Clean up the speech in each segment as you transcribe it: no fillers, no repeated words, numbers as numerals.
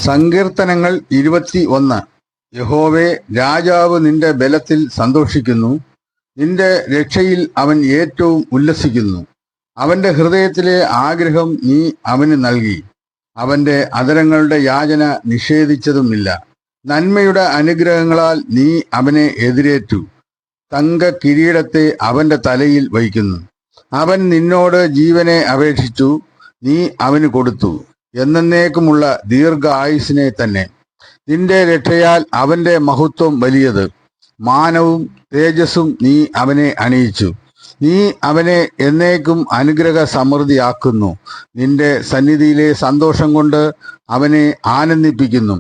സങ്കീർത്തനങ്ങൾ 21. യഹോവേ, രാജാവ് നിന്റെ ബലത്തിൽ സന്തോഷിക്കുന്നു, നിന്റെ രക്ഷയിൽ അവൻ ഏറ്റവും ഉല്ലസിക്കുന്നു. അവന്റെ ഹൃദയത്തിലെ ആഗ്രഹം നീ അവന് നൽകി, അവന്റെ അധരങ്ങളുടെ യാചന നിഷേധിച്ചതുമില്ല. നന്മയുടെ അനുഗ്രഹങ്ങളാൽ നീ അവനെ എതിരേറ്റു, തങ്ക കിരീടത്തെ അവന്റെ തലയിൽ വയ്ക്കുന്നു. അവൻ നിന്നോട് ജീവനെ അപേക്ഷിച്ചു, നീ അവന് കൊടുത്തു, എന്നേക്കുമുള്ള ദീർഘ ആയുസിനെ തന്നെ. നിന്റെ രക്ഷയാൽ അവന്റെ മഹത്വം വലിയത്, മാനവും തേജസ്സും നീ അവനെ അണിയിച്ചു. നീ അവനെ എന്നേക്കും അനുഗ്രഹ സമൃദ്ധിയാക്കുന്നു. നിന്റെ സന്നിധിയിലെ സന്തോഷം കൊണ്ട് അവനെ ആനന്ദിപ്പിക്കുന്നു.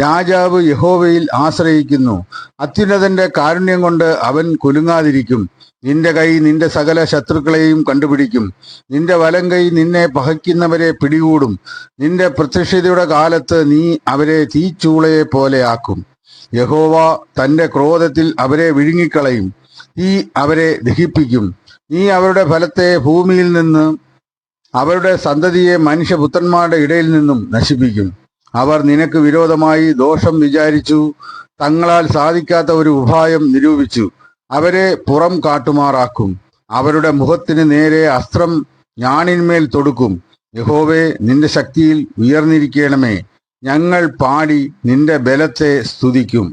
രാജാവ് യഹോവയിൽ ആശ്രയിക്കുന്നു, അത്യുന്നതന്റെ കാരുണ്യം കൊണ്ട് അവൻ കുലുങ്ങാതിരിക്കും. നിന്റെ കൈ നിന്റെ സകല ശത്രുക്കളെയും കണ്ടുപിടിക്കും, നിന്റെ വലം കൈ നിന്നെ പകയ്ക്കുന്നവരെ പിടികൂടും. നിന്റെ പ്രത്യക്ഷതയുടെ കാലത്ത് നീ അവരെ തീച്ചൂളയെ പോലെ ആക്കും. യഹോവ തന്റെ ക്രോധത്തിൽ അവരെ വിഴുങ്ങിക്കളയും, തീ അവരെ ദഹിപ്പിക്കും. നീ അവരുടെ ഫലത്തെ ഭൂമിയിൽ നിന്ന്, അവരുടെ സന്തതിയെ മനുഷ്യപുത്രന്മാരുടെ ഇടയിൽ നിന്നും നശിപ്പിക്കും. അവർ നിനക്ക് വിരോധമായി ദോഷം വിചാരിച്ചു, തങ്ങളാൽ സാധിക്കാത്ത ഒരു ഉപായം നിരൂപിച്ചു. അവരെ പുറം കാട്ടുമാറാക്കും, അവരുടെ മുഖത്തിന് നേരെ അസ്ത്രം ഞാണിന്മേൽ തൊടുക്കും. യഹോവേ, നിന്റെ ശക്തിയിൽ ഉയർന്നിരിക്കണമേ, ഞങ്ങൾ പാടി നിന്റെ ബലത്തെ സ്തുതിക്കും.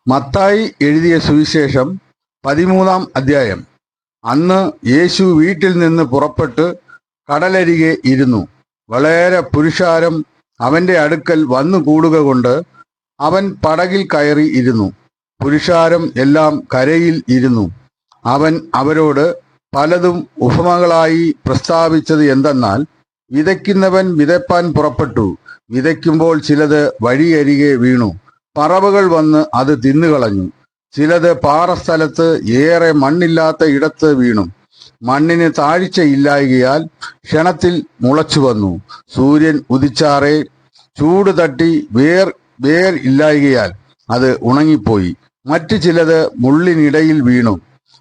മത്തായി എഴുതിയ സുവിശേഷം 13-ാം അധ്യായം. അന്ന് യേശു വീട്ടിൽ നിന്ന് പുറപ്പെട്ട് കടലരികെ ഇരുന്നു. വളരെ പുരുഷാരം അവന്റെ അടുക്കൽ വന്നു കൂടുക കൊണ്ട് അവൻ പടകിൽ കയറി ഇരുന്നു. പുരുഷാരം എല്ലാം കരയിൽ ഇരുന്നു. അവൻ അവരോട് പലതും ഉപമകളായി പ്രസ്താവിച്ചത് എന്തെന്നാൽ, വിതയ്ക്കുന്നവൻ വിതപ്പാൻ പുറപ്പെട്ടു. വിതയ്ക്കുമ്പോൾ ചിലത് വഴിയരികെ വീണു, പറവകൾ വന്ന് അത് തിന്നുകളഞ്ഞു. ചിലത് പാറസ്ഥലത്ത് ഏറെ മണ്ണില്ലാത്ത ഇടത്ത് വീണു. മണ്ണിന് താഴ്ചയില്ലായകയാൽ ക്ഷണത്തിൽ മുളച്ചു വന്നു. സൂര്യൻ ഉദിച്ചാറെ ചൂട് തട്ടി വേർ ഇല്ലായകയാൽ അത് ഉണങ്ങിപ്പോയി. മറ്റു ചിലത് മുള്ളിനിടയിൽ വീണു,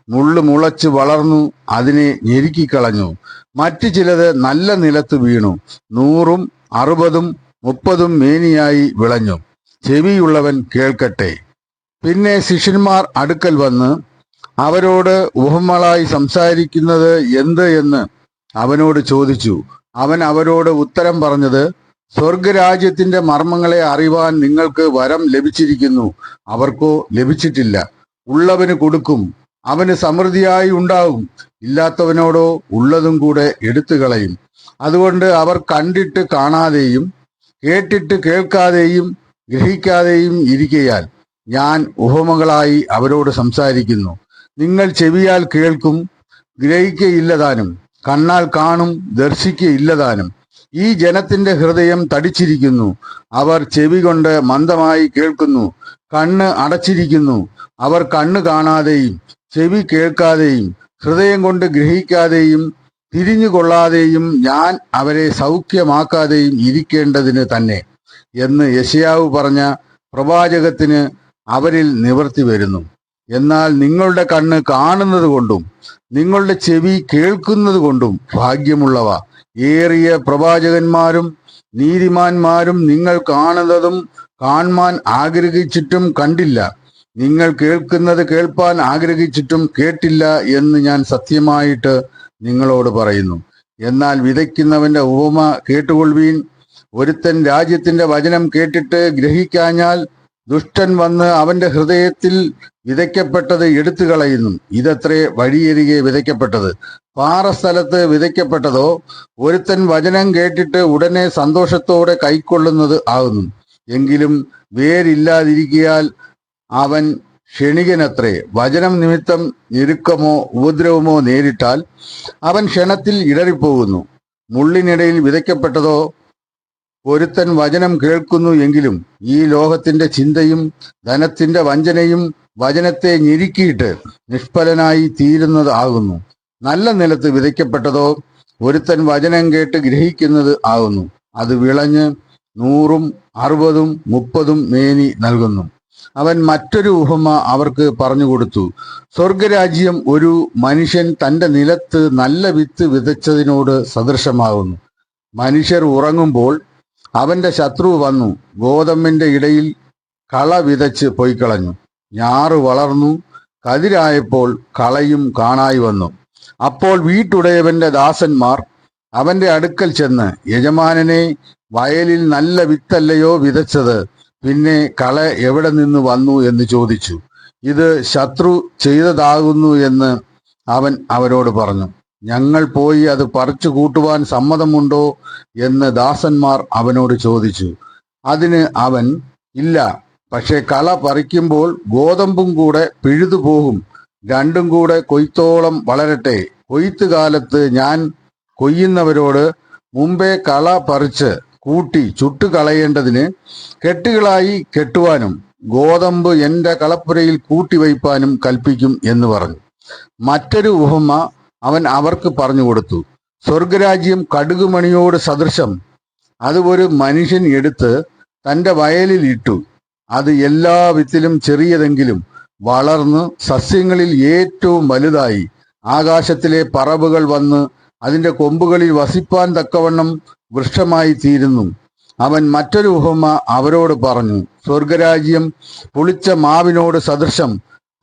മുള്ളു മുളച്ച് വളർന്നു, അതിനെ ഞെരുക്കിക്കളഞ്ഞു. മറ്റു ചിലത് നല്ല നിലത്ത് വീണു, 100, 60, 30 മേനിയായി വിളഞ്ഞു. ചെവിയുള്ളവൻ കേൾക്കട്ടെ. പിന്നെ ശിഷ്യന്മാർ അടുക്കൽ വന്ന് അവരോട് ഉപമകളായി സംസാരിക്കുന്നത് എന്ത് എന്ന് അവനോട് ചോദിച്ചു. അവൻ അവരോട് ഉത്തരം പറഞ്ഞത്, സ്വർഗരാജ്യത്തിന്റെ മർമ്മങ്ങളെ അറിവാൻ നിങ്ങൾക്ക് വരം ലഭിച്ചിരിക്കുന്നു, അവർക്കോ ലഭിച്ചിട്ടില്ല. ഉള്ളവന് കൊടുക്കും, അവന് സമൃദ്ധിയായി ഉണ്ടാവും. ഇല്ലാത്തവനോടോ ഉള്ളതും കൂടെ എടുത്തു കളയും. അതുകൊണ്ട് അവർ കണ്ടിട്ട് കാണാതെയും കേട്ടിട്ട് കേൾക്കാതെയും ഗ്രഹിക്കാതെയും ഇരിക്കയാൽ ഞാൻ ഉപമകളായി അവരോട് സംസാരിക്കുന്നു. നിങ്ങൾ ചെവിയാൽ കേൾക്കും, ഗ്രഹിക്കയില്ലതാനും, കണ്ണാൽ കാണും, ദർശിക്കയില്ലതാനും. ഈ ജനത്തിന്റെ ഹൃദയം തടിച്ചിരിക്കുന്നു. അവർ ചെവി കൊണ്ട് മന്ദമായി കേൾക്കുന്നു, കണ്ണ് അടച്ചിരിക്കുന്നു. അവർ കണ്ണ് കാണാതെയും ചെവി കേൾക്കാതെയും ഹൃദയം കൊണ്ട് ഗ്രഹിക്കാതെയും തിരിഞ്ഞുകൊള്ളാതെയും ഞാൻ അവരെ സൗഖ്യമാക്കാതെയും ഇരിക്കേണ്ടതിന് തന്നെ എന്ന് യെശയ്യാവ് പറഞ്ഞ പ്രവാചകത്തിന് അവരിൽ നിവൃത്തി വരുന്നു. എന്നാൽ നിങ്ങളുടെ കണ്ണ് കാണുന്നത് കൊണ്ടും നിങ്ങളുടെ ചെവി കേൾക്കുന്നത് കൊണ്ടും ഭാഗ്യമുള്ളവ. ഏറിയ പ്രവാചകന്മാരും നീതിമാന്മാരും നിങ്ങൾ കാണുന്നതും കാണാൻ ആഗ്രഹിച്ചിട്ടും കണ്ടില്ല, നിങ്ങൾ കേൾക്കുന്നത് കേൾപ്പാൻ ആഗ്രഹിച്ചിട്ടും കേട്ടില്ല എന്ന് ഞാൻ സത്യമായിട്ട് നിങ്ങളോട് പറയുന്നു. എന്നാൽ വിതയ്ക്കുന്നവന്റെ ഉപമ കേട്ടുകൊള്ളുവീൻ. ഒരുത്തൻ രാജ്യത്തിന്റെ വചനം കേട്ടിട്ട് ഗ്രഹിക്കാഞ്ഞാൽ ദുഷ്ടൻ വന്ന് അവന്റെ ഹൃദയത്തിൽ വിതയ്ക്കപ്പെട്ടത് എടുത്തു കളയുന്നു. ഇതത്രേ വഴിയരികെ വിതയ്ക്കപ്പെട്ടത്. പാറസ്ഥലത്ത് വിതയ്ക്കപ്പെട്ടതോ ഒരുത്തൻ വചനം കേട്ടിട്ട് ഉടനെ സന്തോഷത്തോടെ കൈക്കൊള്ളുന്നത് ആകുന്നു. എങ്കിലും വേരില്ലാതിരിക്കയാൽ അവൻ ക്ഷണികനത്രേ. വചനം നിമിത്തം ഞെരുക്കമോ ഉപദ്രവമോ നേരിട്ടാൽ അവൻ ക്ഷണത്തിൽ ഇടറിപ്പോകുന്നു. മുള്ളിനിടയിൽ വിതയ്ക്കപ്പെട്ടതോ ഒരുത്തൻ വചനം കേൾക്കുന്നു എങ്കിലും ഈ ലോകത്തിന്റെ ചിന്തയും ധനത്തിന്റെ വഞ്ചനയും വചനത്തെ ഞെരുക്കിയിട്ട് നിഷ്ഫലനായി തീരുന്നത് ആകുന്നു. നല്ല നിലത്ത് വിതയ്ക്കപ്പെട്ടതോ ഒരുത്തൻ വചനം കേട്ട് ഗ്രഹിക്കുന്നത് ആകുന്നു. അത് വിളഞ്ഞ് 100, 60, 30 മേനി നൽകുന്നു. അവൻ മറ്റൊരു ഉപമ അവർക്ക് പറഞ്ഞുകൊടുത്തു. സ്വർഗരാജ്യം ഒരു മനുഷ്യൻ തന്റെ നിലത്ത് നല്ല വിത്ത് വിതച്ചതിനോട് സദൃശമാകുന്നു. മനുഷ്യർ ഉറങ്ങുമ്പോൾ അവന്റെ ശത്രു വന്നു ഗോതമ്പിന്റെ ഇടയിൽ കള വിതച്ച് പൊയ്ക്കളഞ്ഞു. ഞാറ് വളർന്നു, കതിരായപ്പോൾ കളയും കാണായി വന്നു. അപ്പോൾ വീട്ടുടയവന്റെ ദാസന്മാർ അവന്റെ അടുക്കൽ ചെന്ന്, യജമാനനെ, വയലിൽ നല്ല വിത്തല്ലയോ വിതച്ചത്? പിന്നെ കള എവിടെ നിന്ന് വന്നു എന്ന് ചോദിച്ചു. ഇത് ശത്രു ചെയ്തതാകുന്നു എന്ന് അവൻ അവരോട് പറഞ്ഞു. ഞങ്ങൾ പോയി അത് പറിച്ചു കൂട്ടുവാൻ സമ്മതമുണ്ടോ എന്ന് ദാസന്മാർ അവനോട് ചോദിച്ചു. അതിന് അവൻ, ഇല്ല, പക്ഷെ കള പറിക്കുമ്പോൾ ഗോതമ്പും കൂടെ പിഴുതുപോകും. രണ്ടും കൂടെ കൊയ്ത്തോളം വളരട്ടെ. കൊയ്ത്തുകാലത്ത് ഞാൻ കൊയ്യുന്നവരോട്, മുമ്പേ കള പറിച്ച് കൂട്ടി ചുട്ടുകളയേണ്ടതിന് കെട്ടുകളായി കെട്ടുവാനും ഗോതമ്പ് എന്റെ കളപ്പുരയിൽ കൂട്ടിവയ്പാനും കൽപ്പിക്കും എന്ന് പറഞ്ഞു. മറ്റൊരു ഉപമ അവൻ അവർക്ക് പറഞ്ഞു കൊടുത്തു. സ്വർഗരാജ്യം കടുകുമണിയോട് സദൃശം. അത് ഒരു മനുഷ്യൻ എടുത്ത് തന്റെ വയലിൽ ഇട്ടു. അത് എല്ലാ വിത്തിലും ചെറിയതെങ്കിലും വളർന്ന് സസ്യങ്ങളിൽ ഏറ്റവും വലുതായി ആകാശത്തിലെ പറവുകൾ വന്ന് അതിന്റെ കൊമ്പുകളിൽ വസിപ്പാൻ തക്കവണ്ണം വൃക്ഷമായി തീരുന്നു. അവൻ മറ്റൊരു ഉപമ അവരോട് പറഞ്ഞു. സ്വർഗരാജ്യം പുളിച്ച മാവിനോട് സദൃശം.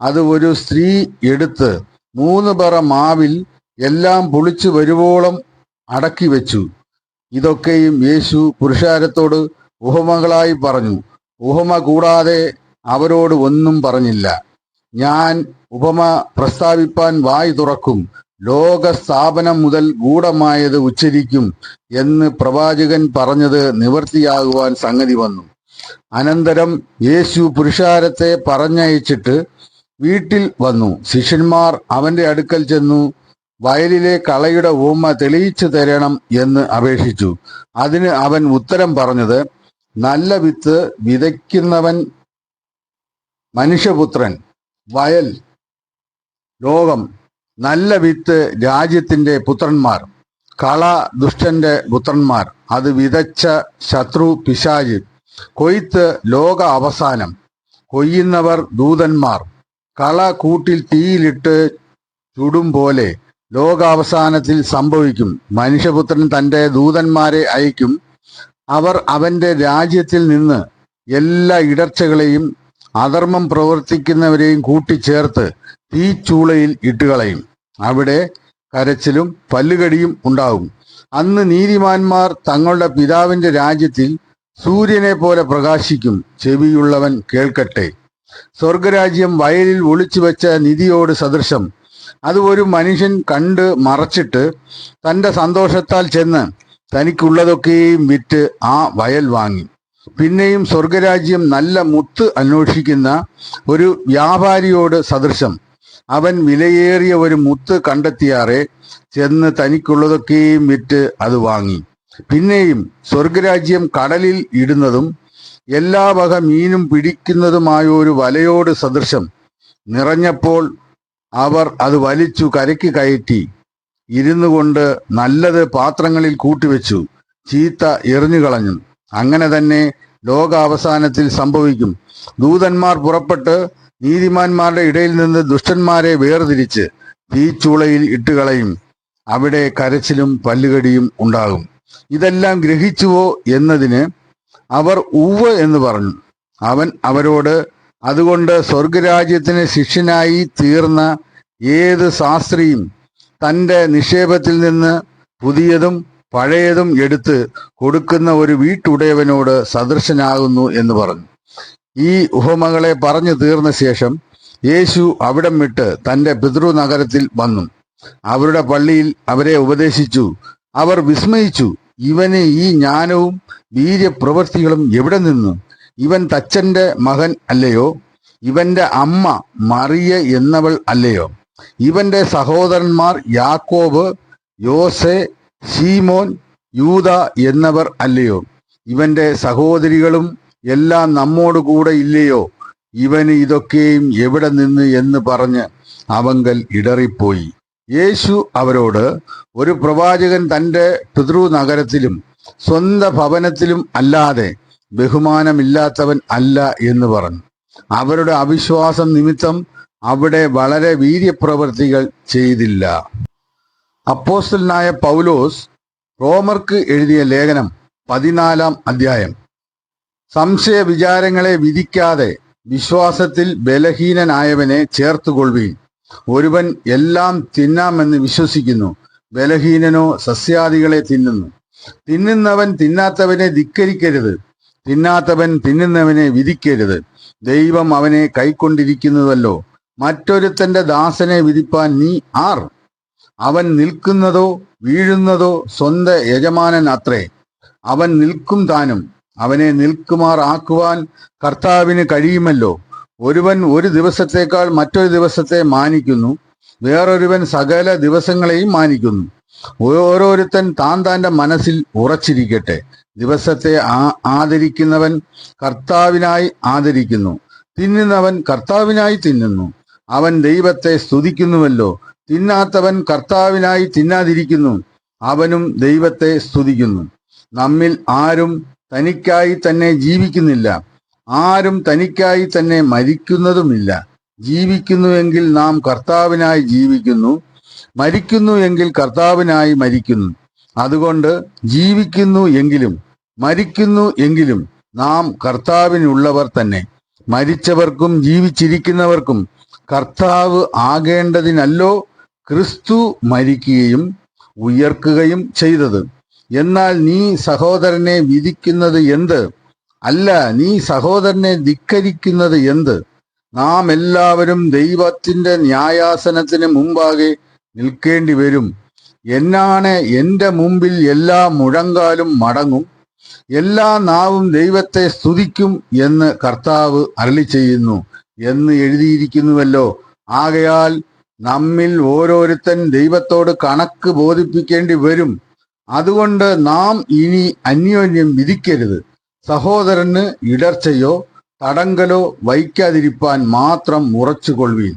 അത് ഒരു സ്ത്രീ എടുത്ത് 3 പറ മാവിൽ എല്ലാം പുളിച്ചു വരുവോളം അടക്കി വെച്ചു. ഇതൊക്കെയും യേശു പുരുഷാരത്തോട് ഉപമകളായി പറഞ്ഞു. ഉപമ കൂടാതെ അവരോട് ഒന്നും പറഞ്ഞില്ല. ഞാൻ ഉപമ പ്രസ്താവിപ്പാൻ വായ് തുറക്കും, ലോകസ്ഥാപനം മുതൽ ഗൂഢമായത് ഉച്ചരിക്കും എന്ന് പ്രവാചകൻ പറഞ്ഞത് നിവൃത്തിയാകുവാൻ സംഗതി വന്നു. അനന്തരം യേശു പുരുഷാരത്തെ പറഞ്ഞയച്ചിട്ട് വീട്ടിൽ വന്നു. ശിഷ്യന്മാർ അവന്റെ അടുക്കൽ ചെന്നു വയലിലെ കളയുടെ ഉപമ തെളിയിച്ചു തരണം എന്ന് അപേക്ഷിച്ചു. അതിന് അവൻ ഉത്തരം പറഞ്ഞത്, നല്ല വിത്ത് വിതയ്ക്കുന്നവൻ മനുഷ്യപുത്രൻ, വയൽ ലോകം. നല്ല വിത്ത് രാജ്യത്തിന്റെ പുത്രന്മാർ, കള ദുഷ്ടന്റെ പുത്രന്മാർ. അത് വിതച്ച ശത്രു പിശാച്. കൊയ്ത്ത് ലോക അവസാനം. കൊയ്യുന്നവർ ദൂതന്മാർ. കള കൂട്ടിൽ തീയിലിട്ട് ചുടും പോലെ ലോകാവസാനത്തിൽ സംഭവിക്കും. മനുഷ്യപുത്രൻ തന്റെ ദൂതന്മാരെ അയക്കും. അവർ അവന്റെ രാജ്യത്തിൽ നിന്ന് എല്ലാ ഇടർച്ചകളെയും അധർമ്മം പ്രവർത്തിക്കുന്നവരെയും കൂട്ടിച്ചേർത്ത് തീച്ചൂളയിൽ ഇട്ടുകളയും. അവിടെ കരച്ചിലും പല്ലുകടിയും ഉണ്ടാകും. അന്ന് നീതിമാന്മാർ തങ്ങളുടെ പിതാവിന്റെ രാജ്യത്തിൽ സൂര്യനെ പോലെ പ്രകാശിക്കും. ചെവിയുള്ളവൻ കേൾക്കട്ടെ. സ്വർഗരാജ്യം വയലിൽ ഒളിച്ചു വെച്ച നിധിയോട് സദൃശം. അത് ഒരു മനുഷ്യൻ കണ്ട് മറച്ചിട്ട് തന്റെ സന്തോഷത്താൽ ചെന്ന് തനിക്കുള്ളതൊക്കെയും വിറ്റ് ആ വയൽ വാങ്ങി. പിന്നെയും സ്വർഗരാജ്യം നല്ല മുത്ത് അന്വേഷിക്കുന്ന ഒരു വ്യാപാരിയോട് സദൃശം. അവൻ വിലയേറിയ ഒരു മുത്ത് കണ്ടെത്തിയാറെ ചെന്ന് തനിക്കുള്ളതൊക്കെയും വിറ്റ് അത് വാങ്ങി. പിന്നെയും സ്വർഗരാജ്യം കടലിൽ ഇടുന്നതും എല്ലാ വക മീനും പിടിക്കുന്നതുമായ ഒരു വലയോട് സദൃശം. നിറഞ്ഞപ്പോൾ അവർ അത് വലിച്ചു കരയ്ക്ക് കയറ്റി ഇരുന്നു കൊണ്ട് നല്ലത് പാത്രങ്ങളിൽ കൂട്ടിവെച്ചു, ചീത്ത എറിഞ്ഞുകളഞ്ഞു. അങ്ങനെ തന്നെ ലോകാവസാനത്തിൽ സംഭവിക്കും. ദൂതന്മാർ പുറപ്പെട്ട് നീതിമാന്മാരുടെ ഇടയിൽ നിന്ന് ദുഷ്ടന്മാരെ വേർതിരിച്ച് തീച്ചൂളയിൽ ഇട്ടുകളയും. അവിടെ കരച്ചിലും പല്ലുകടിയും ഉണ്ടാകും. ഇതെല്ലാം ഗ്രഹിച്ചുവോ എന്നതിന് അവർ ഉവ്വ് എന്ന് പറഞ്ഞു. അവൻ അവരോട്, അതുകൊണ്ട് സ്വർഗരാജ്യത്തിന് ശിഷ്യനായി തീർന്ന ഏത് ശാസ്ത്രിയും തന്റെ നിക്ഷേപത്തിൽ നിന്ന് പുതിയതും പഴയതും എടുത്ത് കൊടുക്കുന്ന ഒരു വീട്ടുടയവനോട് സദൃശനാകുന്നു എന്ന് പറഞ്ഞു. ഈ ഉപമകളെ പറഞ്ഞു തീർന്ന ശേഷം യേശു അവിടം വിട്ട് തന്റെ പിതൃനഗരത്തിൽ വന്നു. അവരുടെ പള്ളിയിൽ അവരെ ഉപദേശിച്ചു. അവർ വിസ്മയിച്ചു. ഇവന് ഈ ജ്ഞാനവും വീര്യപ്രവൃത്തികളും എവിടെ നിന്നു? ഇവൻ തച്ചന്റെ മകൻ അല്ലയോ? ഇവന്റെ അമ്മ മറിയ എന്നവൾ അല്ലയോ? ഇവന്റെ സഹോദരന്മാർ യാക്കോബ്, യോസെ, ശീമോൻ, യൂദ എന്നവർ അല്ലയോ? ഇവന്റെ സഹോദരികളും എല്ലാം നമ്മോട് കൂടെ ഇല്ലയോ? ഇവന് ഇതൊക്കെയും എവിടെ നിന്ന് എന്ന് പറഞ്ഞ് അവങ്കൽ ഇടറിപ്പോയി. യേശു അവരോട്, ഒരു പ്രവാചകൻ തന്റെ പിതൃനഗരത്തിലും സ്വന്തം ഭവനത്തിലും അല്ലാതെ ബഹുമാനമില്ലാത്തവൻ അല്ല എന്ന് പറഞ്ഞു. അവരുടെ അവിശ്വാസം നിമിത്തം അവിടെ വളരെ വീര്യപ്രവൃത്തികൾ ചെയ്തില്ല. അപ്പോസ്തലനായ പൗലോസ് റോമർക്ക് എഴുതിയ ലേഖനം 14 അധ്യായം. സംശയ വിചാരങ്ങളെ വിധിക്കാതെ വിശ്വാസത്തിൽ ബലഹീനനായവനെ ചേർത്തുകൊള്ളുവീൻ. ഒരുവൻ എല്ലാം തിന്നാമെന്ന് വിശ്വസിക്കുന്നു, ബലഹീനനോ സസ്യാദികളെ തിന്നുന്നു. തിന്നുന്നവൻ തിന്നാത്തവനെ ധിക്കരിക്കരുത്, തിന്നാത്തവൻ തിന്നുന്നവനെ വിധിക്കരുത്. ദൈവം അവനെ കൈക്കൊണ്ടിരിക്കുന്നുവല്ലോ. മറ്റൊരുത്തന്റെ ദാസനെ വിധിപ്പാൻ നീ ആർ? അവൻ നിൽക്കുന്നതോ വീഴുന്നതോ സ്വന്ത യജമാനൻ അത്രേ. അവൻ നിൽക്കും താനും. അവനെ നിൽക്കുമാർ ആക്കുവാൻ കർത്താവിന് കഴിയുമല്ലോ. ഒരുവൻ ഒരു ദിവസത്തേക്കാൾ മറ്റൊരു ദിവസത്തെ മാനിക്കുന്നു, വേറൊരുവൻ സകല ദിവസങ്ങളെയും മാനിക്കുന്നു. ഓരോരുത്തൻ താൻ താന്റെ മനസ്സിൽ ഉറച്ചിരിക്കട്ടെ. ദിവസത്തെ ആദരിക്കുന്നവൻ കർത്താവിനായി ആദരിക്കുന്നു, തിന്നുന്നവൻ കർത്താവിനായി തിന്നുന്നു. അവൻ ദൈവത്തെ സ്തുതിക്കുന്നുവല്ലോ. തിന്നാത്തവൻ കർത്താവിനായി തിന്നാതിരിക്കുന്നു, അവനും ദൈവത്തെ സ്തുതിക്കുന്നു. നമ്മിൽ ആരും തനിക്കായി തന്നെ ജീവിക്കുന്നില്ല, ആരും തനിക്കായി തന്നെ മരിക്കുന്നതുമില്ല. ജീവിക്കുന്നുവെങ്കിൽ നാം കർത്താവിനായി ജീവിക്കുന്നു, മരിക്കുന്നു എങ്കിൽ കർത്താവിനായി മരിക്കുന്നു. അതുകൊണ്ട് ജീവിക്കുന്നു എങ്കിലും മരിക്കുന്നു എങ്കിലും നാം കർത്താവിനുള്ളവർ തന്നെ. മരിച്ചവർക്കും ജീവിച്ചിരിക്കുന്നവർക്കും കർത്താവ് ആകേണ്ടതിനല്ലോ ക്രിസ്തു മരിക്കുകയും ഉയർക്കുകയും ചെയ്തത്. എന്നാൽ നീ സഹോദരനെ വിധിക്കുന്നത് എന്ത്? അല്ല, നീ സഹോദരനെ ധിക്കരിക്കുന്നത് എന്ത്? നാം എല്ലാവരും ദൈവത്തിന്റെ ന്യായാസനത്തിന് മുമ്പാകെ നിൽക്കേണ്ടി വരും. എന്നാണ് എന്റെ മുമ്പിൽ എല്ലാ മുഴങ്കാലും മടങ്ങും, എല്ലാ നാവും ദൈവത്തെ സ്തുതിക്കും എന്ന് കർത്താവ് അരുളിച്ചെയ്യുന്നു എന്ന് എഴുതിയിരിക്കുന്നുവല്ലോ. ആകയാൽ നമ്മിൽ ഓരോരുത്തൻ ദൈവത്തോട് കണക്ക് ബോധിപ്പിക്കേണ്ടി വരും. അതുകൊണ്ട് നാം ഇനി അന്യോന്യം വിധിക്കരുത്. സഹോദരന് ഇടർച്ചയോ തടങ്കലോ വയ്ക്കാതിരിപ്പാൻ മാത്രം ഉറച്ചുകൊള്ളുവീൻ.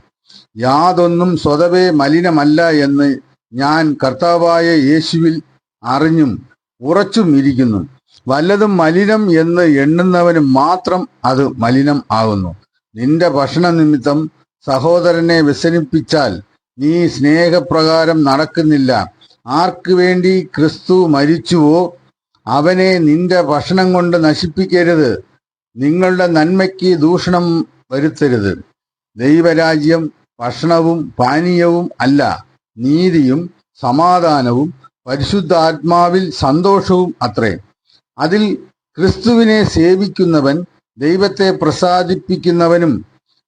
യാതൊന്നും സ്വതവേ മലിനമല്ല എന്ന് ഞാൻ കർത്താവായ യേശുവിൽ അറിഞ്ഞും ഉറച്ചും ഇരിക്കുന്നു. വല്ലതും മലിനം എന്ന് എണ്ണുന്നവന് മാത്രം അത് മലിനം ആകുന്നു. നിന്റെ ഭക്ഷണ നിമിത്തം സഹോദരനെ വ്യസനിപ്പിച്ചാൽ നീ സ്നേഹപ്രകാരം നടക്കുന്നില്ല. ആർക്ക് വേണ്ടി ക്രിസ്തു മരിച്ചുവോ അവനെ നിന്റെ ഭക്ഷണം കൊണ്ട് നശിപ്പിക്കരുത്. നിങ്ങളുടെ നന്മയ്ക്ക് ദൂഷണം വരുത്തരുത്. ദൈവരാജ്യം ഭക്ഷണവും പാനീയവും അല്ല, നീതിയും സമാധാനവും പരിശുദ്ധാത്മാവിൽ സന്തോഷവും അത്രേ. അതിൽ ക്രിസ്തുവിനെ സേവിക്കുന്നവൻ ദൈവത്തെ പ്രസാദിപ്പിക്കുന്നവനും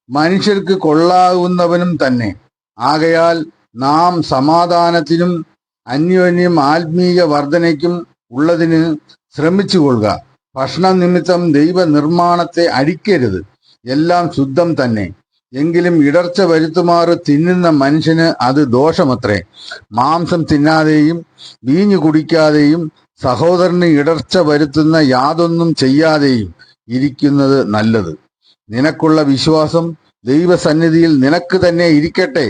മനുഷ്യർക്ക് കൊള്ളാവുന്നവനും തന്നെ. ആകയാൽ നാം സമാധാനത്തിനും അന്യോന്യം ആത്മീയ വർധനയ്ക്കും ഉള്ളതിന് ശ്രമിച്ചുകൊള്ളുക. ഭക്ഷണ നിമിത്തം ദൈവ നിർമ്മാണത്തെ അടിക്കരുത്. എല്ലാം ശുദ്ധം തന്നെ. എങ്കിലും ഇടർച്ച വരുത്തുമാറ് തിന്നുന്ന മനുഷ്യന് അത് ദോഷമത്രേ. മാംസം തിന്നാതെയും വീഞ്ഞു കുടിക്കാതെയും സഹോദരന് ഇടർച്ച വരുത്തുന്ന യാതൊന്നും ചെയ്യാതെയും ഇരിക്കുന്നത് നല്ലത്. നിനക്കുള്ള വിശ്വാസം ദൈവസന്നിധിയിൽ നിനക്ക് തന്നെ ഇരിക്കട്ടെ.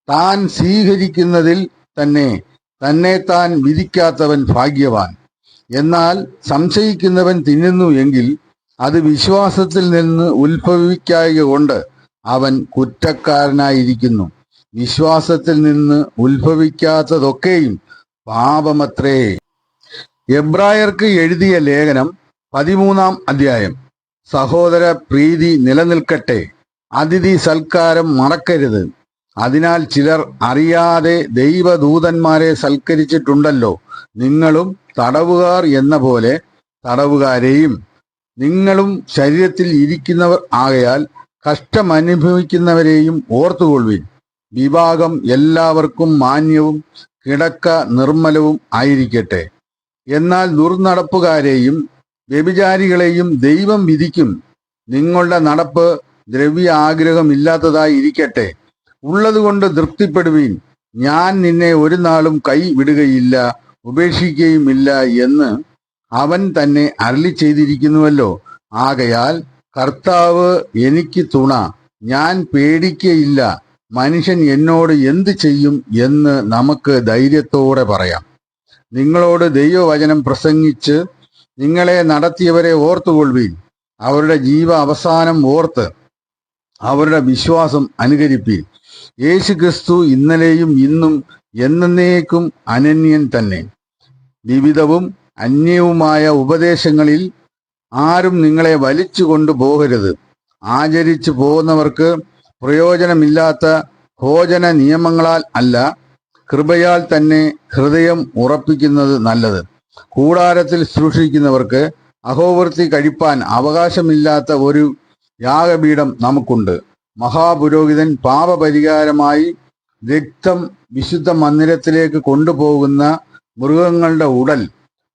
താൻ സ്വീകരിക്കുന്നതിൽ തന്നെ താൻ വിധിക്കാത്തവൻ ഭാഗ്യവാൻ. എന്നാൽ സംശയിക്കുന്നവൻ തിന്നുന്നു എങ്കിൽ അത് വിശ്വാസത്തിൽ നിന്ന് ഉത്ഭവിക്കായ കൊണ്ട് അവൻ കുറ്റക്കാരനായിരിക്കുന്നു. വിശ്വാസത്തിൽ നിന്ന് ഉത്ഭവിക്കാത്തതൊക്കെയും പാപമത്രേ. എബ്രായർക്ക് എഴുതിയ ലേഖനം 13 അധ്യായം. സഹോദര പ്രീതി നിലനിൽക്കട്ടെ, അതിഥി സൽക്കാരം മറക്കരുത്. അതിനാൽ ചിലർ അറിയാതെ ദൈവദൂതന്മാരെ സൽക്കരിച്ചിട്ടുണ്ടല്ലോ. നിങ്ങളും തടവുകാർ എന്ന പോലെ തടവുകാരെയും. നിങ്ങളും ശരീരത്തിൽ ഇരിക്കുന്നവർ ആകയാൽ കഷ്ടമനുഭവിക്കുന്നവരെയും ഓർത്തുകൊള്ളുവിൻ. വിവാഹം എല്ലാവർക്കും മാന്യവും കിടക്ക നിർമ്മലവും ആയിരിക്കട്ടെ. എന്നാൽ ദുർനടപ്പുകാരെയും വ്യഭിചാരികളെയും ദൈവം വിധിക്കും. നിങ്ങളുടെ നടപ്പ് ദ്രവ്യ ആഗ്രഹമില്ലാത്തതായി ഇരിക്കട്ടെ. ഉള്ളതുകൊണ്ട് തൃപ്തിപ്പെടുവീൻ. ഞാൻ നിന്നെ ഒരു നാളും കൈ വിടുകയില്ല, ഉപേക്ഷിക്കുകയുമില്ല എന്ന് അവൻ തന്നെ അരുളി ചെയ്തിരിക്കുന്നുവല്ലോ. ആകയാൽ കർത്താവ് എനിക്ക് തുണ, ഞാൻ പേടിക്കയില്ല. മനുഷ്യൻ എന്നോട് എന്ത് ചെയ്യും എന്ന് നമുക്ക് ധൈര്യത്തോടെ പറയാം. നിങ്ങളോട് ദൈവവചനം പ്രസംഗിച്ച് നിങ്ങളെ നടത്തിയവരെ ഓർത്തുകൊള്ളുവീൻ. അവരുടെ ജീവ അവസാനം ഓർത്ത് അവരുടെ വിശ്വാസം അനുകരിപ്പീൻ. യേശു ക്രിസ്തു ഇന്നലെയും ഇന്നും എന്നേക്കും അനന്യൻ തന്നെ. വിവിധവും അന്യവുമായ ഉപദേശങ്ങളിൽ ആരും നിങ്ങളെ വലിച്ചു കൊണ്ടുപോകരുത്. ആചരിച്ചു പോകുന്നവർക്ക് പ്രയോജനമില്ലാത്ത ഭോജന നിയമങ്ങളാൽ അല്ല, കൃപയാൽ തന്നെ ഹൃദയം ഉറപ്പിക്കുന്നത് നല്ലത്. കൂടാരത്തിൽ ശുശ്രൂഷിക്കുന്നവർക്ക് അഹോവൃത്തി കഴിപ്പാൻ അവകാശമില്ലാത്ത ഒരു യാഗപീഠം നമുക്കുണ്ട്. മഹാപുരോഹിതൻ പാപപരിഹാരമായി രക്തം വിശുദ്ധ മന്ദിരത്തിലേക്ക് കൊണ്ടുപോകുന്ന മൃഗങ്ങളുടെ ഉടൽ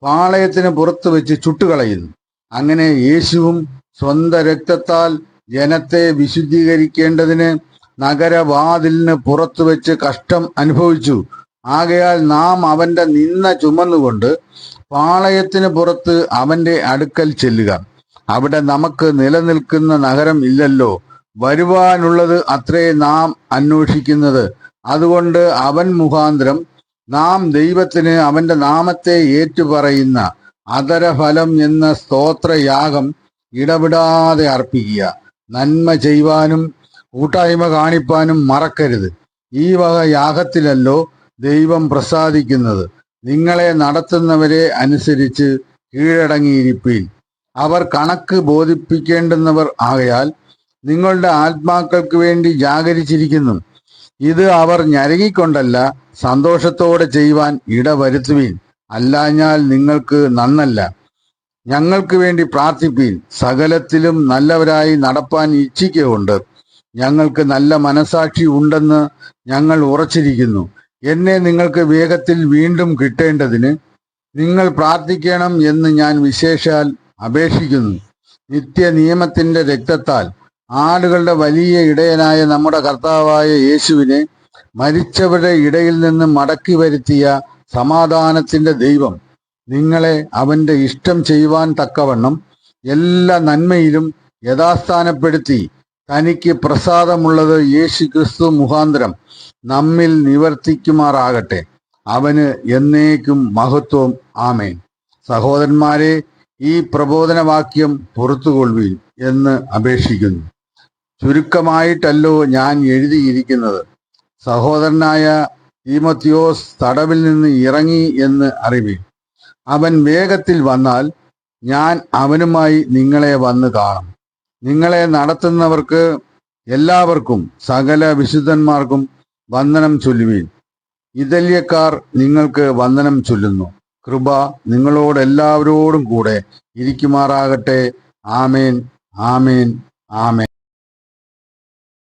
പാളയത്തിന് പുറത്തു വെച്ച് ചുട്ടുകളയുന്നു. അങ്ങനെ യേശുവും സ്വന്തം രക്തത്താൽ ജനത്തെ വിശുദ്ധീകരിക്കേണ്ടതിന് നഗരവാതിലിന് പുറത്തു വെച്ച് കഷ്ടം അനുഭവിച്ചു. ആകയാൽ നാം അവന്റെ നിന്ന ചുമന്നുകൊണ്ട് പാളയത്തിന് പുറത്ത് അവന്റെ അടുക്കൽ ചെല്ലുക. അവിടെ നമുക്ക് നിലനിൽക്കുന്ന നഗരം ഇല്ലല്ലോ, വരുവാനുള്ളത് അത്രേ നാം അന്വേഷിക്കുന്നത്. അതുകൊണ്ട് അവൻ മുഖാന്തരം നാം ദൈവത്തിന് അവന്റെ നാമത്തെ ഏറ്റുപറയുന്ന അധരഫലം എന്ന സ്തോത്രയാഗം ഇടവിടാതെ അർപ്പിക്കുക. നന്മ ചെയ്യുവാനും കൂട്ടായ്മ കാണിപ്പാനും മറക്കരുത്. ഈ വക യാഗത്തിലല്ലോ ദൈവം പ്രസാദിക്കുന്നത്. നിങ്ങളെ നടത്തുന്നവരെ അനുസരിച്ച് കീഴടങ്ങിയിരിപ്പീൻ. അവർ കണക്ക് ബോധിപ്പിക്കേണ്ടുന്നവർ ആകയാൽ നിങ്ങളുടെ ആത്മാക്കൾക്ക് വേണ്ടി ജാഗരിച്ചിരിക്കുന്നു. ഇത് അവർ ഞരങ്ങിക്കൊണ്ടല്ല, സന്തോഷത്തോടെ ചെയ്യുവാൻ ഇടവരുത്തുവീൻ. അല്ലാഞ്ഞാൽ നിങ്ങൾക്ക് നന്നല്ല. ഞങ്ങൾക്ക് വേണ്ടി പ്രാർത്ഥിപ്പീൻ. സകലത്തിലും നല്ലവരായി നടപ്പാൻ ഇച്ഛിക്കുകൊണ്ട് ഞങ്ങൾക്ക് നല്ല മനസാക്ഷി ഉണ്ടെന്ന് ഞങ്ങൾ ഉറച്ചിരിക്കുന്നു. എന്നെ നിങ്ങൾക്ക് വേഗത്തിൽ വീണ്ടും കിട്ടേണ്ടതിന് നിങ്ങൾ പ്രാർത്ഥിക്കണം എന്ന് ഞാൻ വിശേഷാൽ അപേക്ഷിക്കുന്നു. നിത്യനിയമത്തിന്റെ രക്തത്താൽ ആടുകളുടെ വലിയ ഇടയനായ നമ്മുടെ കർത്താവായ യേശുവിനെ മരിച്ചവരുടെ ഇടയിൽ നിന്ന് മടക്കി വരുത്തിയ സമാധാനത്തിന്റെ ദൈവം നിങ്ങളെ അവന്റെ ഇഷ്ടം ചെയ്യുവാൻ തക്കവണ്ണം എല്ലാ നന്മയിലും യഥാസ്ഥാനപ്പെടുത്തി തനിക്ക് പ്രസാദമുള്ളത് യേശു ക്രിസ്തു മുഖാന്തരം നമ്മിൽ നിവർത്തിക്കുമാറാകട്ടെ. അവന് എന്നേക്കും മഹത്വം. ആമേൻ. സഹോദരന്മാരെ, ഈ പ്രബോധനവാക്യം പുറത്തുകൊള്ളുവീൻ എന്ന് അപേക്ഷിക്കുന്നു. ചുരുക്കമായിട്ടല്ലോ ഞാൻ എഴുതിയിരിക്കുന്നത്. സഹോദരനായ തീമോത്തിയോസ് തടവിൽ നിന്ന് ഇറങ്ങി എന്ന് അറിവീൻ. അവൻ വേഗത്തിൽ വന്നാൽ ഞാൻ അവനുമായി നിങ്ങളെ വന്ന് കാണും. നിങ്ങളെ നടത്തുന്നവർക്ക് എല്ലാവർക്കും സകല വിശുദ്ധന്മാർക്കും വന്ദനം ചൊല്ലുവീൻ. ഇതല്യക്കാർ നിങ്ങൾക്ക് വന്ദനം ചൊല്ലുന്നു. കൃപ നിങ്ങളോടെല്ലാവരോടും കൂടെ ഇരിക്കുമാറാകട്ടെ. ആമേൻ, ആമേൻ, ആമേൻ.